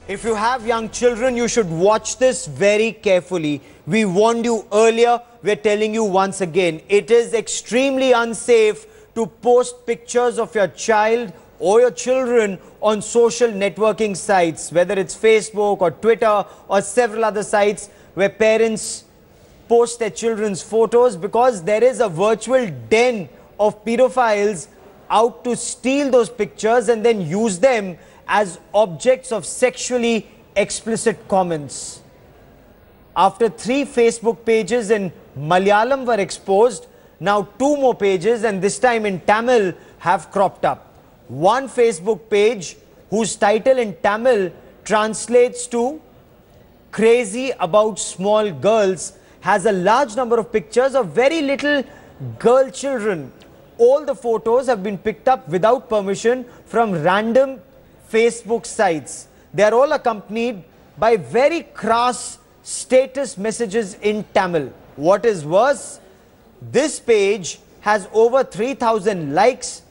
If you have young children, you should watch this very carefully. We warned you earlier, we're telling you once again. It is extremely unsafe to post pictures of your child or your children on social networking sites, whether it's Facebook or Twitter or several other sites where parents post their children's photos, because there is a virtual den of pedophiles out to steal those pictures and then use them as objects of sexually explicit comments. After 3 Facebook pages in Malayalam were exposed, now 2 more pages, and this time in Tamil, have cropped up. One Facebook page whose title in Tamil translates to "Crazy About Small Girls" has a large number of pictures of very little girl children. All the photos have been picked up without permission from random Facebook sites. They are all accompanied by very crass status messages in Tamil. What is worse, this page has over 3,000 likes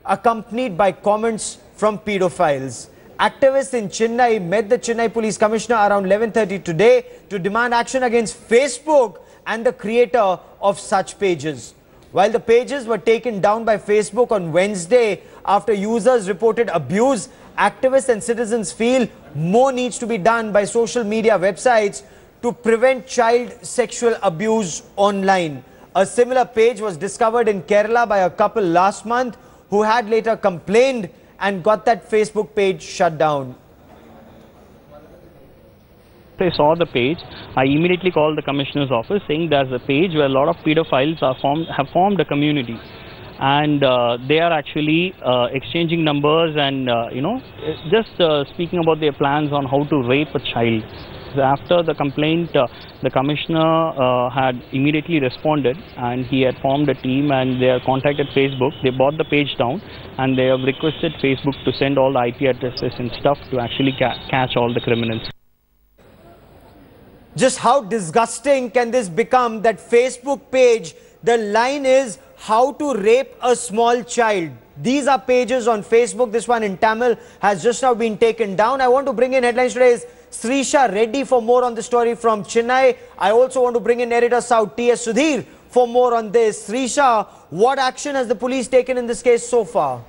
accompanied by comments from pedophiles. Activists in Chennai met the Chennai Police Commissioner around 11:30 today to demand action against Facebook and the creator of such pages. While the pages were taken down by Facebook on Wednesday after users reported abuse, activists and citizens feel more needs to be done by social media websites to prevent child sexual abuse online. A similar page was discovered in Kerala by a couple last month who had later complained and got that Facebook page shut down. I saw the page. I immediately called the commissioner's office saying there's a page where a lot of pedophiles have formed a community, and they are actually exchanging numbers and just speaking about their plans on how to rape a child. After the complaint, the commissioner had immediately responded, and he had formed a team, and they have contacted Facebook. They brought the page down, and they have requested Facebook to send all the IP addresses and stuff to actually catch all the criminals. Just how disgusting can this become, that Facebook page, the line is how to rape a small child. These are pages on Facebook. This one in Tamil has just now been taken down. I want to bring in headlines today's Srisha Reddy for more on the story from Chennai. I also want to bring in editor South T.S. Sudhir for more on this. Srisha, what action has the police taken in this case so far?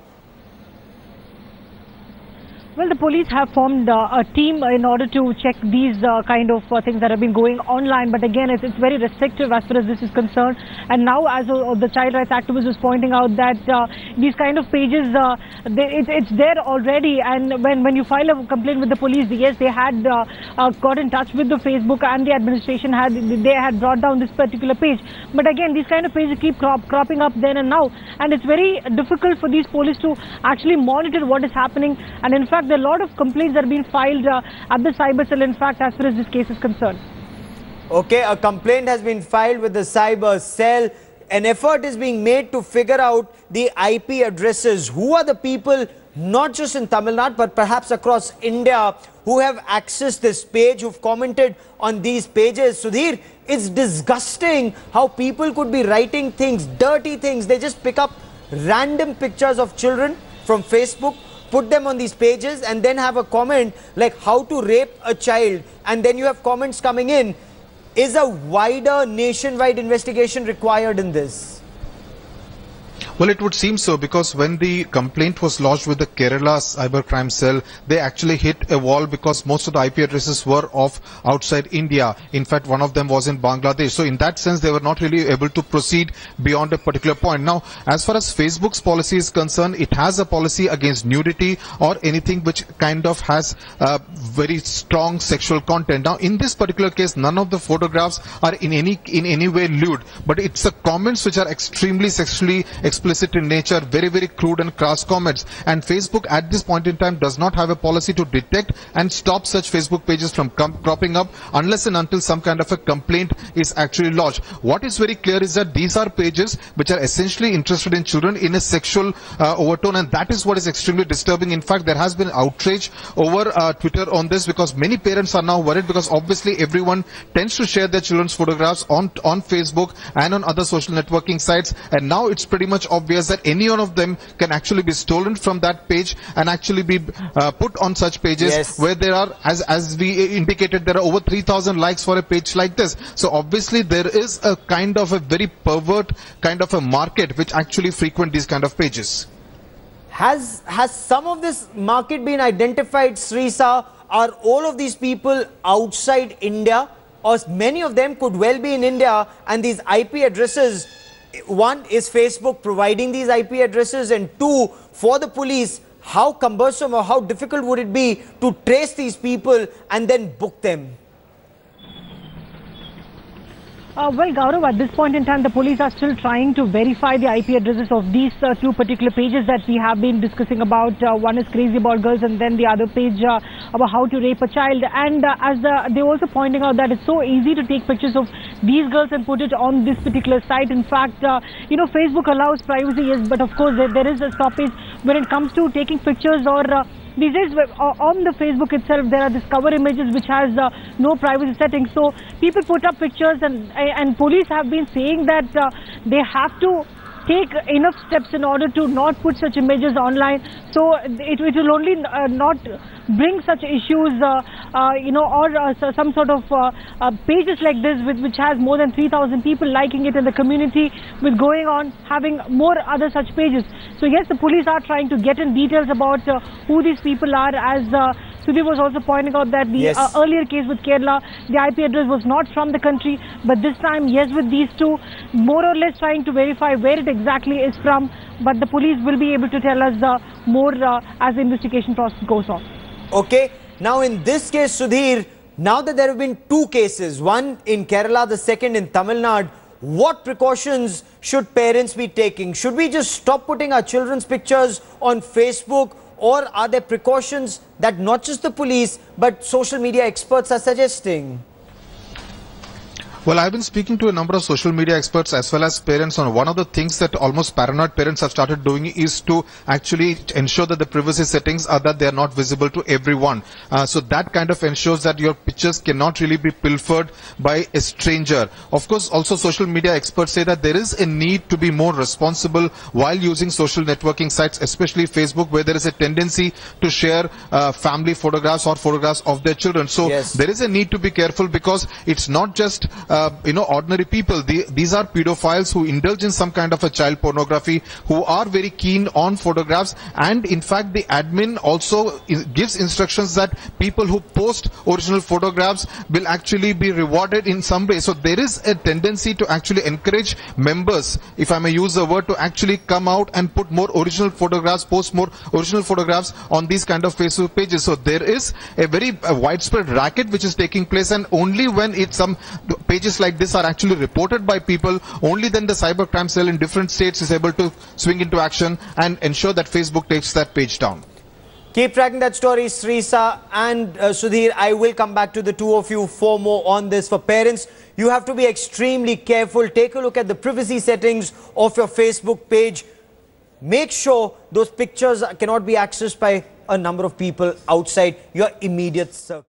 Well, the police have formed a team in order to check these kind of things that have been going online. But again, it's very restrictive as far as this is concerned. And now, as the child rights activist was pointing out, that these kind of pages, it's there already. And when you file a complaint with the police, yes, they had got in touch with the Facebook, and the administration had brought down this particular page. But again, these kind of pages keep cropping up then and now. And it's very difficult for these police to actually monitor what is happening. And in fact, there are a lot of complaints that are being filed at the cyber cell, in fact, as far as this case is concerned. Okay, a complaint has been filed with the cyber cell. An effort is being made to figure out the IP addresses. Who are the people, not just in Tamil Nadu, but perhaps across India, who have accessed this page, who've commented on these pages? Sudhir, it's disgusting how people could be writing things, dirty things. They just pick up random pictures of children from Facebook, put them on these pages, and then have a comment like how to rape a child. And then you have comments coming in. Is a wider nationwide investigation required in this? Well, it would seem so, because when the complaint was lodged with the Kerala cybercrime cell, they actually hit a wall because most of the IP addresses were of outside India. In fact, one of them was in Bangladesh. So in that sense, they were not really able to proceed beyond a particular point. Now, as far as Facebook's policy is concerned, it has a policy against nudity or anything which kind of has very strong sexual content. Now, in this particular case, none of the photographs are in any way lewd, but it's the comments which are extremely sexually explicit in nature, very, very crude and crass comments. And Facebook at this point in time does not have a policy to detect and stop such Facebook pages from cropping up unless and until some kind of a complaint is actually lodged. What is very clear is that these are pages which are essentially interested in children in a sexual overtone, and that is what is extremely disturbing. In fact, there has been outrage over Twitter on this, because many parents are now worried, because obviously everyone tends to share their children's photographs on Facebook and on other social networking sites, and now it's pretty much obvious that any one of them can actually be stolen from that page and actually be put on such pages where there are, as we indicated, there are over 3,000 likes for a page like this. So obviously there is a kind of a very pervert kind of a market which actually frequent these kind of pages. Has some of this market been identified, Srisa? Are all of these people outside India, or many of them could well be in India, and these IP addresses, one, is Facebook providing these IP addresses, and two, for the police, how cumbersome or how difficult would it be to trace these people and then book them? Well, Gaurav, at this point in time, the police are still trying to verify the IP addresses of these two particular pages that we have been discussing about. One is Crazy About Girls, and then the other page about how to rape a child. And they're also pointing out that it's so easy to take pictures of these girls and put it on this particular site. In fact, Facebook allows privacy, yes, but of course there is a stoppage when it comes to taking pictures or these days on the Facebook itself there are these cover images which has no privacy settings. So people put up pictures, and police have been saying that they have to take enough steps in order to not put such images online. So it will only not bring such issues, or some sort of pages like this which has more than 3,000 people liking it in the community, with going on having more other such pages. So yes, the police are trying to get in details about who these people are, as Sudhir was also pointing out that the earlier case with Kerala, the IP address was not from the country, but this time, yes, with these two, more or less trying to verify where it exactly is from, but the police will be able to tell us more as the investigation process goes on. Okay, now in this case, Sudhir, now that there have been two cases, one in Kerala, the second in Tamil Nadu, what precautions should parents be taking? Should we just stop putting our children's pictures on Facebook, or are there precautions that not just the police but social media experts are suggesting? Well, I've been speaking to a number of social media experts as well as parents on one of the things that almost paranoid parents have started doing is to actually ensure that the privacy settings are that they are not visible to everyone. So that kind of ensures that your pictures cannot really be pilfered by a stranger. Of course, also social media experts say that there is a need to be more responsible while using social networking sites, especially Facebook, where there is a tendency to share family photographs or photographs of their children. So there is a need to be careful, because it's not just ordinary people. These are pedophiles who indulge in some kind of a child pornography, who are very keen on photographs, and in fact the admin also gives instructions that people who post original photographs will actually be rewarded in some way. So there is a tendency to actually encourage members, if I may use the word, to actually come out and put more original photographs, post more original photographs on these kind of Facebook pages. So there is a very widespread racket which is taking place, and only when some pages like this are actually reported by people, only then the cybercrime cell in different states is able to swing into action and ensure that Facebook takes that page down. Keep tracking that story, Srisa and Sudhir. I will come back to the two of you for more on this. For parents, you have to be extremely careful. Take a look at the privacy settings of your Facebook page. Make sure those pictures cannot be accessed by a number of people outside your immediate circle.